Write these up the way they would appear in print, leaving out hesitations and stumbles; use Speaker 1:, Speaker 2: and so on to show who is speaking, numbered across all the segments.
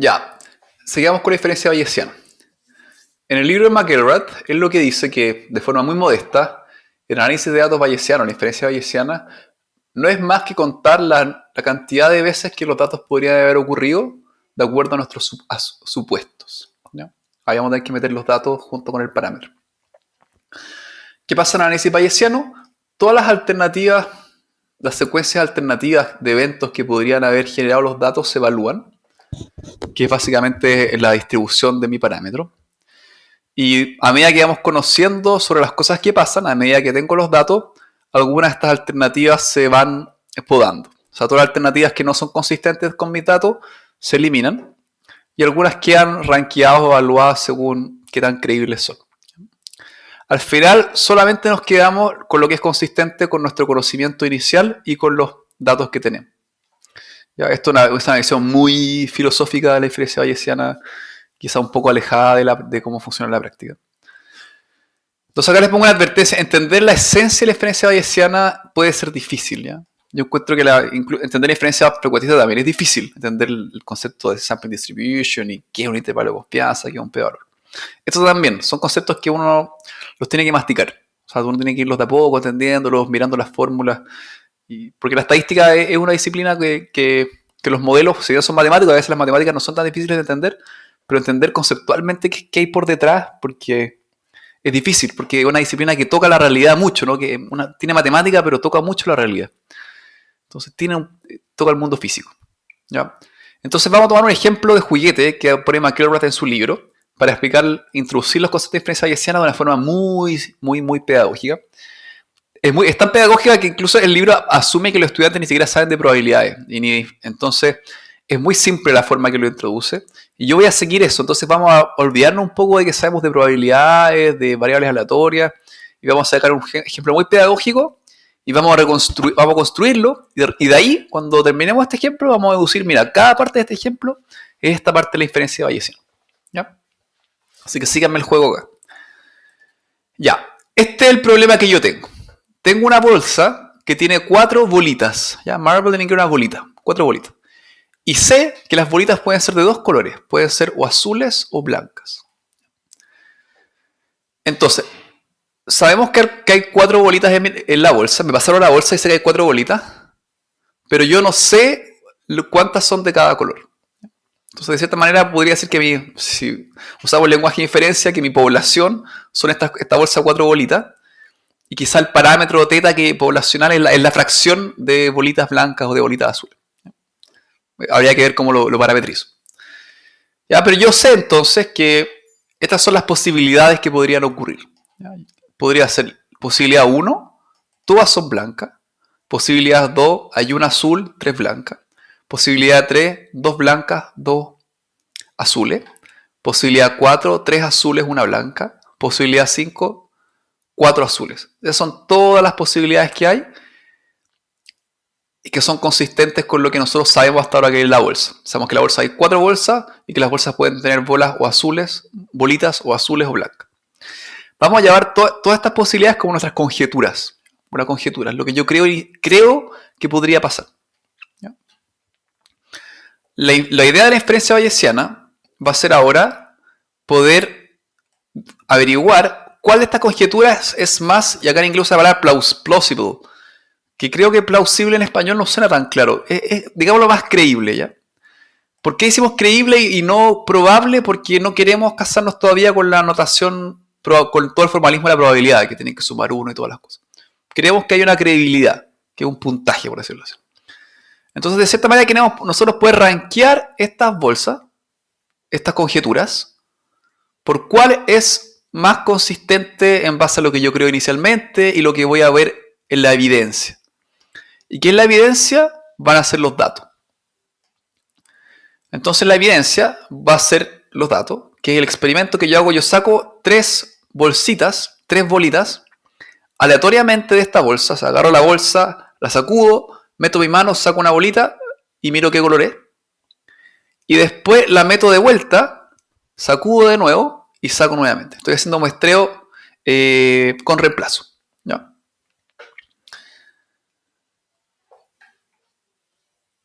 Speaker 1: Ya, sigamos con la diferencia bayesiana. En el libro de McElrath, él lo que dice que, de forma muy modesta, el análisis de datos bayesiano, la diferencia bayesiana, no es más que contar la cantidad de veces que los datos podrían haber ocurrido de acuerdo a nuestros supuestos, ¿ya? Ahí vamos a tener que meter los datos junto con el parámetro. ¿Qué pasa en el análisis bayesiano? Todas las alternativas, las secuencias alternativas de eventos que podrían haber generado los datos se evalúan, que es básicamente la distribución de mi parámetro. Y a medida que vamos conociendo sobre las cosas que pasan, a medida que tengo los datos, algunas de estas alternativas se van podando. O sea, todas las alternativas que no son consistentes con mis datos se eliminan y algunas quedan rankeadas o evaluadas según qué tan creíbles son. Al final, solamente nos quedamos con lo que es consistente con nuestro conocimiento inicial y con los datos que tenemos. Ya, esto es una visión muy filosófica de la diferencia bayesiana, quizá un poco alejada de cómo funciona la práctica. Entonces acá les pongo una advertencia. Entender la esencia de la diferencia bayesiana puede ser difícil, ¿ya? Yo encuentro que entender la diferencia frecuentista también es difícil. Entender el concepto de sampling distribution y qué es un intervalo de confianza, qué es un p-valor. Esto también son conceptos que uno los tiene que masticar. O sea, uno tiene que irlos de a poco, entendiéndolos, mirando las fórmulas. Porque la estadística es una disciplina que los modelos, si bien son matemáticos, a veces las matemáticas no son tan difíciles de entender, pero entender conceptualmente qué hay por detrás, porque es difícil, porque es una disciplina que toca la realidad mucho, ¿no? Que tiene matemática, pero toca mucho la realidad. Entonces toca el mundo físico, ¿ya? Entonces vamos a tomar un ejemplo de juguete que pone McElrath en su libro para introducir los conceptos de diferencia bayesiana de una forma muy pedagógica. Es tan pedagógica que incluso el libro asume que los estudiantes ni siquiera saben de probabilidades. Entonces es muy simple la forma que lo introduce. Y yo voy a seguir eso. Entonces vamos a olvidarnos un poco de que sabemos de probabilidades, de variables aleatorias. Y vamos a sacar un ejemplo muy pedagógico y vamos a construirlo. Y de ahí, cuando terminemos este ejemplo, vamos a deducir, mira, cada parte de este ejemplo es esta parte de la diferencia bayesiana. ¿Ya? Así que síganme el juego acá. Ya, este es el problema que yo tengo. Tengo una bolsa que tiene 4 bolitas. ¿Ya? Marble tiene que una bolita. 4 bolitas. Y sé que las bolitas pueden ser de 2 colores. Pueden ser o azules o blancas. Entonces, sabemos que hay 4 bolitas en la bolsa. Me pasaron la bolsa y sé que hay 4 bolitas. Pero yo no sé cuántas son de cada color. Entonces, de cierta manera, podría decir que si usamos el lenguaje de inferencia, que mi población son esta bolsa de 4 bolitas. Y quizá el parámetro teta que poblacional es la fracción de bolitas blancas o de bolitas azules. Habría que ver cómo lo parametrizo. ¿Ya? Pero yo sé entonces que estas son las posibilidades que podrían ocurrir. ¿Ya? Podría ser posibilidad 1, todas son blancas. Posibilidad 2, hay una azul, 3 blancas. Posibilidad 3, 2 blancas, 2 azules. Posibilidad 4, 3 azules, 1 blanca. Posibilidad 5, 4 azules. Esas son todas las posibilidades que hay y que son consistentes con lo que nosotros sabemos hasta ahora que es la bolsa. Sabemos que en la bolsa hay 4 bolsas y que las bolsas pueden tener bolas o azules, bolitas o azules o blancas. Vamos a llamar todas estas posibilidades como nuestras conjeturas. Una conjetura, lo que yo creo que podría pasar. ¿Ya? La idea de la inferencia bayesiana va a ser ahora poder averiguar cuál de estas conjeturas es más, y acá en inglés usa la palabra plausible, que creo que plausible en español no suena tan claro. Digámoslo más creíble, ¿ya? ¿Por qué decimos creíble y no probable? Porque no queremos casarnos todavía con la notación, con todo el formalismo de la probabilidad, que tienen que sumar 1 y todas las cosas. Queremos que haya una credibilidad, que es un puntaje, por decirlo así. Entonces, de cierta manera, queremos nosotros poder rankear estas bolsas, estas conjeturas, por cuál es más consistente en base a lo que yo creo inicialmente y lo que voy a ver en la evidencia. ¿Y qué es la evidencia? Van a ser los datos. Entonces la evidencia va a ser los datos, que es el experimento que yo hago. Yo saco 3 bolsitas, 3 bolitas, aleatoriamente de esta bolsa. O sea, agarro la bolsa, la sacudo, meto mi mano, saco una bolita y miro qué color es. Y después la meto de vuelta, sacudo de nuevo y saco nuevamente. Estoy haciendo muestreo con reemplazo. ¿Ya?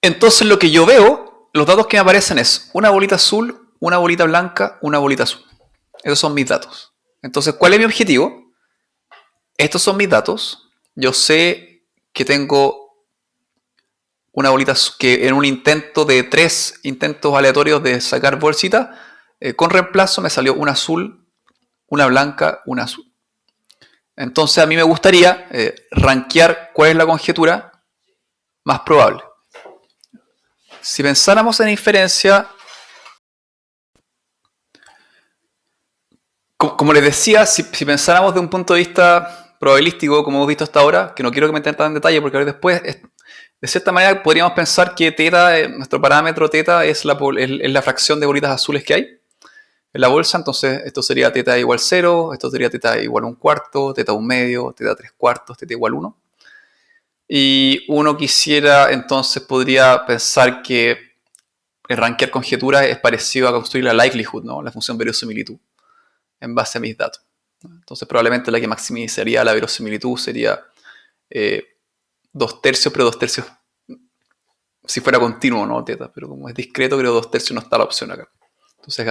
Speaker 1: Entonces lo que yo veo los datos que me aparecen es una bolita azul, una bolita blanca, una bolita azul. Esos son mis datos. Entonces, ¿cuál es mi objetivo? Estos son mis datos. Yo sé que tengo una bolita que en un intento de 3 intentos aleatorios de sacar bolsita, con reemplazo me salió una azul, una blanca, una azul. Entonces a mí me gustaría rankear cuál es la conjetura más probable. Si pensáramos en inferencia, como les decía, si pensáramos de un punto de vista probabilístico, como hemos visto hasta ahora, que no quiero que me metan tan en detalle porque a ver después, de cierta manera podríamos pensar que teta, nuestro parámetro teta es la fracción de bolitas azules que hay en la bolsa. Entonces esto sería teta igual 0, esto sería teta igual 1/4, teta 1/2, teta 3/4, teta igual 1. Y uno quisiera, entonces podría pensar que el rankear conjeturas es parecido a construir la likelihood, ¿no? La función verosimilitud, en base a mis datos. Entonces probablemente la que maximizaría la verosimilitud sería 2/3, pero 2/3 si fuera continuo, ¿no? Teta, pero como es discreto, creo 2/3 no está la opción acá. Entonces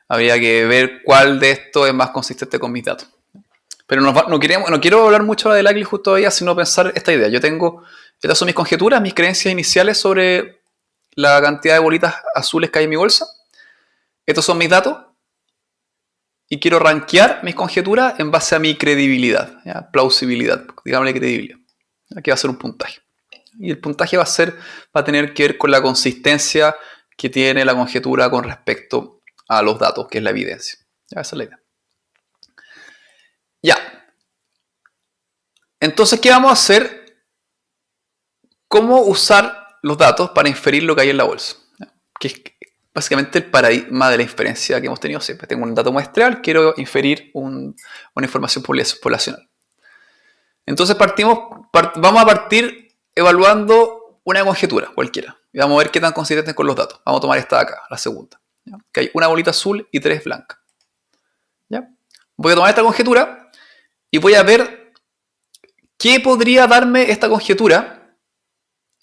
Speaker 1: habría que ver cuál de estos es más consistente con mis datos. Pero no quiero hablar mucho de likelihood todavía, sino pensar esta idea. Estas son mis conjeturas, mis creencias iniciales sobre la cantidad de bolitas azules que hay en mi bolsa. Estos son mis datos. Y quiero rankear mis conjeturas en base a mi credibilidad, ¿ya? Plausibilidad, digámosle credibilidad. Aquí va a ser un puntaje. Y el puntaje va a tener que ver con la consistencia que tiene la conjetura con respecto a los datos, que es la evidencia. Ya, esa es la idea. Ya. Entonces, ¿qué vamos a hacer? ¿Cómo usar los datos para inferir lo que hay en la bolsa? Que es básicamente el paradigma de la inferencia que hemos tenido siempre. Tengo un dato muestral, quiero inferir una información poblacional. Entonces vamos a partir evaluando una conjetura cualquiera. Y vamos a ver qué tan consistentes con los datos. Vamos a tomar esta de acá, la segunda. ¿Ya? Que hay una bolita azul y 3 blancas. ¿Ya? Voy a tomar esta conjetura y voy a ver qué podría darme esta conjetura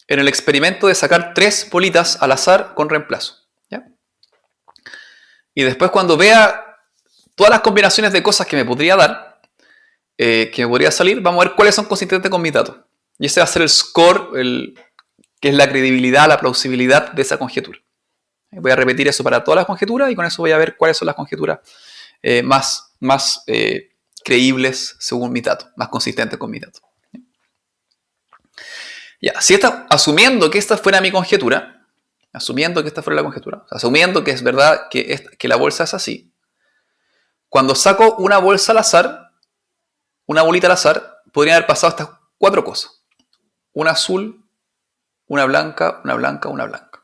Speaker 1: en el experimento de sacar 3 bolitas al azar con reemplazo. ¿Ya? Y después cuando vea todas las combinaciones de cosas que me podría dar, que me podría salir, vamos a ver cuáles son consistentes con mis datos. Y ese va a ser el score, que es la credibilidad, la plausibilidad de esa conjetura. Voy a repetir eso para todas las conjeturas y con eso voy a ver cuáles son las conjeturas más creíbles según mis datos, más consistentes con mis datos. Ya, asumiendo que esta fuera mi conjetura, asumiendo que esta fuera la conjetura, asumiendo que es verdad que la bolsa es así, cuando saco una bolsa al azar, una bolita al azar, podrían haber pasado estas 4 cosas. Una azul, una blanca, una blanca, una blanca.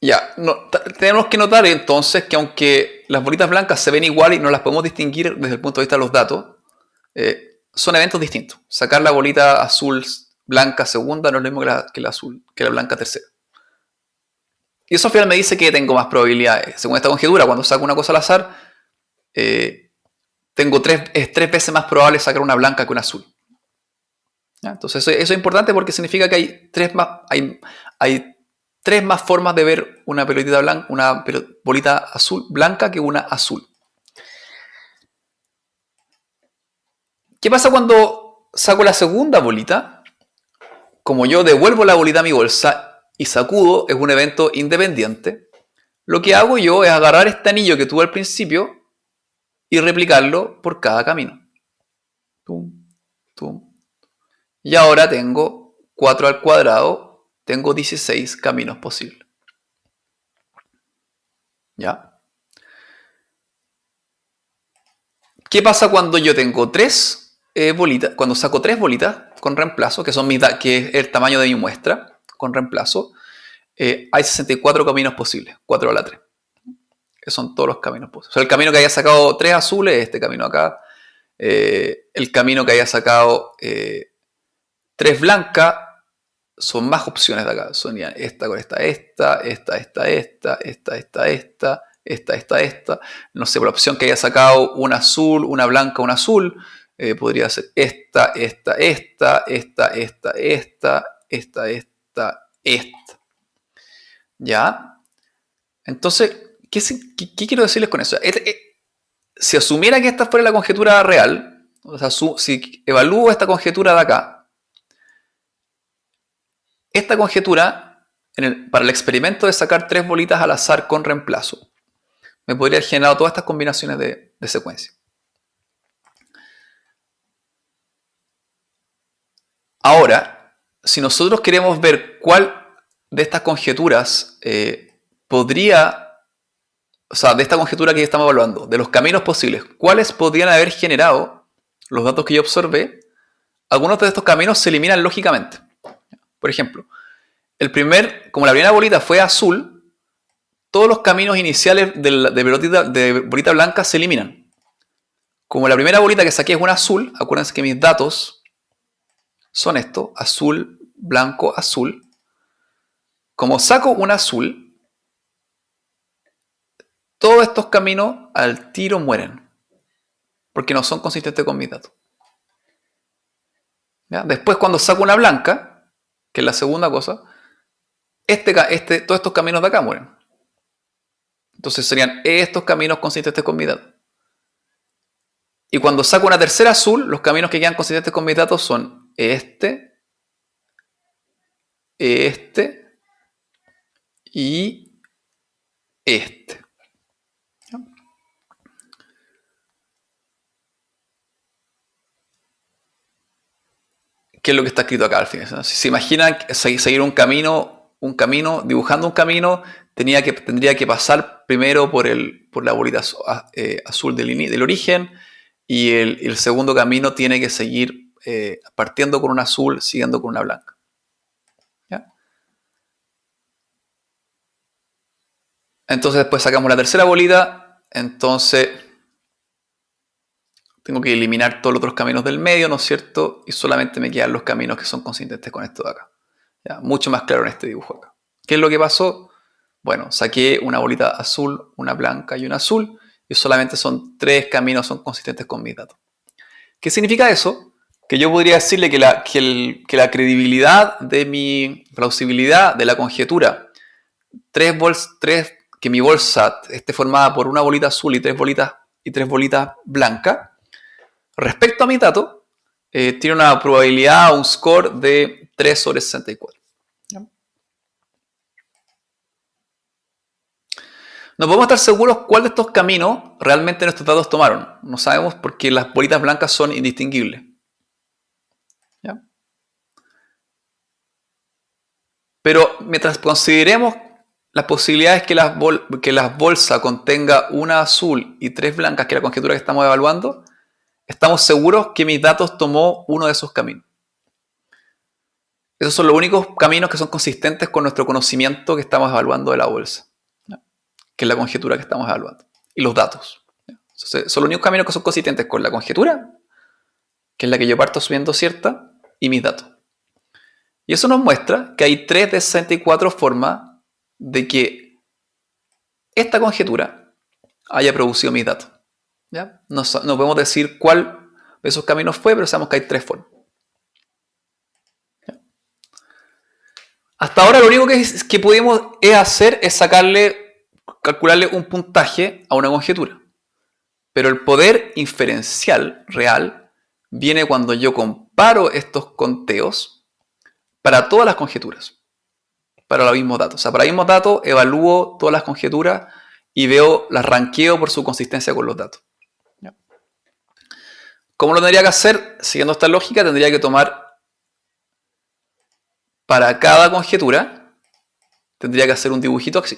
Speaker 1: Ya, tenemos que notar entonces que aunque las bolitas blancas se ven igual y no las podemos distinguir desde el punto de vista de los datos, son eventos distintos. Sacar la bolita azul blanca segunda no es lo mismo que la blanca tercera. Y eso al final me dice que tengo más probabilidades. Según esta conjetura, cuando saco una cosa al azar, tengo 3 veces más probable sacar una blanca que una azul. ¿Ya? Entonces eso es importante porque significa que hay 3 más formas de ver una bolita azul blanca que una azul. ¿Qué pasa cuando saco la segunda bolita? Como yo devuelvo la bolita a mi bolsa y sacudo, es un evento independiente, lo que hago yo es agarrar este anillo que tuve al principio y replicarlo por cada camino. Tum, tum. Y ahora tengo 4 al cuadrado, tengo 16 caminos posibles. ¿Ya? ¿Qué pasa cuando yo tengo 3 bolitas? Cuando saco 3 bolitas con reemplazo, que es el tamaño de mi muestra, con reemplazo, hay 64 caminos posibles, 4 a la 3. Que son todos los caminos posibles. O sea, el camino que haya sacado 3 azules, este camino acá. El camino que haya sacado 3 blancas, son más opciones de acá. Son esta con esta. No sé, por la opción que haya sacado una azul, una blanca, una azul. podría ser esta, ¿ya? Entonces, ¿qué quiero decirles con eso? Si asumiera que esta fuera la conjetura real, o sea, si evalúo esta conjetura de acá, esta conjetura, para el experimento de sacar 3 bolitas al azar con reemplazo, me podría haber generado todas estas combinaciones de secuencia. Ahora, si nosotros queremos ver cuál de estas conjeturas o sea, de esta conjetura que estamos evaluando, de los caminos posibles, ¿cuáles podrían haber generado los datos que yo observé? Algunos de estos caminos se eliminan lógicamente. Por ejemplo, como la primera bolita fue azul, todos los caminos iniciales de bolita blanca se eliminan. Como la primera bolita que saqué es una azul, acuérdense que mis datos son estos, azul, blanco, azul. Como saco un azul, todos estos caminos al tiro mueren, porque no son consistentes con mis datos. ¿Ya? Después, cuando saco una blanca, que es la segunda cosa, todos estos caminos de acá mueren. Entonces serían estos caminos consistentes con mis datos. Y cuando saco una tercera azul, los caminos que quedan consistentes con mis datos son este y este. ¿Qué es lo que está escrito acá al final? Si se imaginan seguir un camino, dibujando un camino, tendría que pasar primero por la bolita azul del origen, y el segundo camino tiene que seguir partiendo con un azul, siguiendo con una blanca. ¿Ya? Entonces después sacamos la tercera bolita, entonces tengo que eliminar todos los otros caminos del medio, ¿no es cierto? Y solamente me quedan los caminos que son consistentes con esto de acá. ¿Ya? Mucho más claro en este dibujo acá. ¿Qué es lo que pasó? Bueno, saqué una bolita azul, una blanca y una azul, y solamente son 3 caminos son consistentes con mis datos. ¿Qué significa eso? Que yo podría decirle que la credibilidad de mi plausibilidad de la conjetura, que mi bolsa esté formada por una bolita azul y 3 bolitas blancas, respecto a mis datos, tiene una probabilidad o un score de 3 sobre 64. No podemos estar seguros cuál de estos caminos realmente nuestros datos tomaron. No sabemos porque las bolitas blancas son indistinguibles. ¿Ya? Pero mientras consideremos las posibilidades que la bolsa contenga una azul y 3 blancas, que es la conjetura que estamos evaluando, estamos seguros que mis datos tomó uno de esos caminos. Esos son los únicos caminos que son consistentes con nuestro conocimiento que estamos evaluando de la bolsa, ¿ya? Que es la conjetura que estamos evaluando. Y los datos. ¿Ya? Entonces, son los únicos caminos que son consistentes con la conjetura, que es la que yo parto asumiendo cierta, y mis datos. Y eso nos muestra que hay 3 de 64 formas de que esta conjetura haya producido mis datos. ¿Ya? No podemos decir cuál de esos caminos fue, pero sabemos que hay 3 formas. ¿Ya? Hasta ahora lo único que pudimos hacer es calcularle un puntaje a una conjetura. Pero el poder inferencial real viene cuando yo comparo estos conteos para todas las conjeturas, para los mismos datos. O sea, para los mismos datos evalúo todas las conjeturas y las ranqueo por su consistencia con los datos. ¿Ya? ¿Cómo lo tendría que hacer? Siguiendo esta lógica, tendría que tomar para cada conjetura, tendría que hacer un dibujito así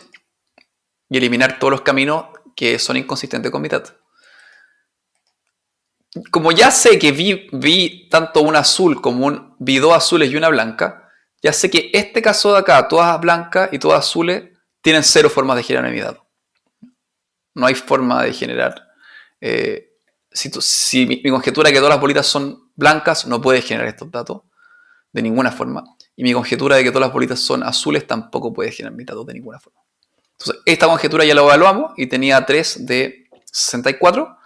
Speaker 1: y eliminar todos los caminos que son inconsistentes con mi dato. Como ya sé que vi tanto un azul como vi 2 azules y una blanca, ya sé que este caso de acá, todas blancas y todas azules, tienen 0 formas de generar mi dato. No hay forma de generar. Si mi conjetura que todas las bolitas son blancas, no puede generar estos datos de ninguna forma. Y mi conjetura de que todas las bolitas son azules tampoco puede generar mis datos de ninguna forma. Entonces, esta conjetura ya la evaluamos y tenía 3 de 64.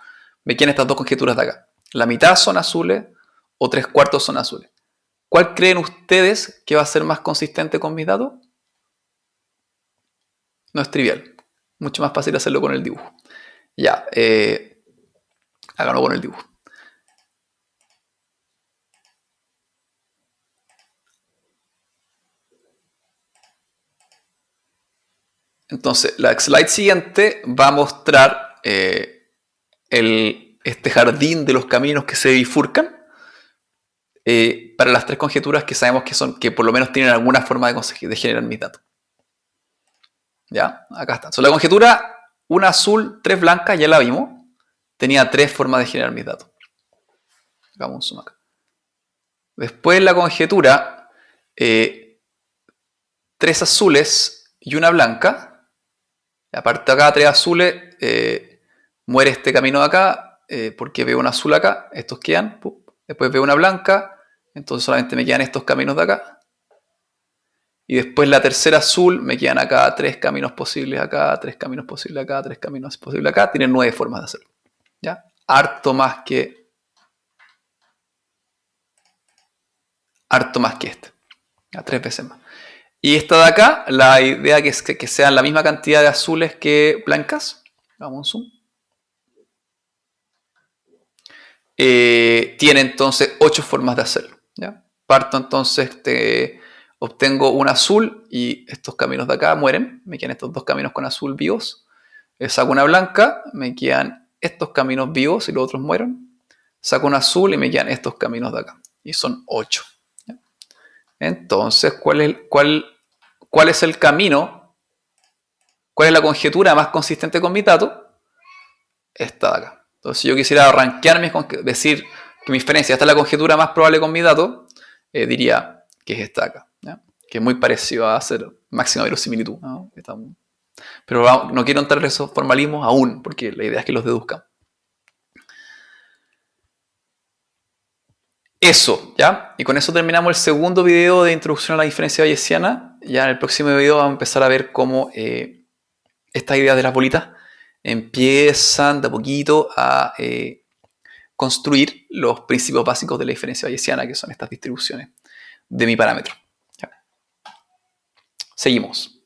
Speaker 1: Me quedan estas 2 conjeturas de acá. la mitad son azules o 3/4 son azules. ¿Cuál creen ustedes que va a ser más consistente con mis datos? No es trivial. Mucho más fácil hacerlo con el dibujo. Ya, háganlo con el dibujo. Entonces, la slide siguiente va a mostrar este jardín de los caminos que se bifurcan para las tres conjeturas que sabemos que por lo menos tienen alguna forma de generar mis datos. ¿Ya? Acá está. So, la conjetura, una azul, 3 blancas, ya la vimos. Tenía 3 formas de generar mis datos. Hagamos un zoom acá. Después la conjetura, 3 azules y una blanca. Aparte acá, 3 azules, muere este camino de acá, porque veo una azul acá, estos quedan. Después veo una blanca, entonces solamente me quedan estos caminos de acá. Y después la tercera azul, me quedan acá 3 caminos posibles acá, 3 caminos posibles acá, 3 caminos posibles acá. Tienen 9 formas de hacerlo. ¿Ya? Harto más que este. A 3 veces más. Y esta de acá, la idea es que sean la misma cantidad de azules que blancas. Vamos a un zoom. Tiene entonces 8 formas de hacerlo. ¿Ya? Parto entonces, obtengo un azul y estos caminos de acá mueren. Me quedan estos 2 caminos con azul vivos. Saco una blanca, me quedan estos caminos vivos y los otros mueren. Saco un azul y me quedan estos caminos de acá. Y son 8. ¿Ya? Entonces, ¿cuál es el camino? ¿Cuál es la conjetura más consistente con mi dato? Esta de acá. Entonces, si yo quisiera rankearme, decir que mi diferencia, esta es la conjetura más probable con mi dato, diría que es esta de acá. ¿Ya? Que es muy parecido a hacer máxima verosimilitud, ¿no? Pero no quiero entrar en esos formalismos aún, porque la idea es que los deduzcan. Eso, ¿ya? Y con eso terminamos el segundo video de introducción a la diferencia bayesiana. Ya en el próximo video vamos a empezar a ver cómo estas ideas de las bolitas empiezan de a poquito a construir los principios básicos de la diferencia bayesiana, que son estas distribuciones de mi parámetro. ¿Ya? Seguimos.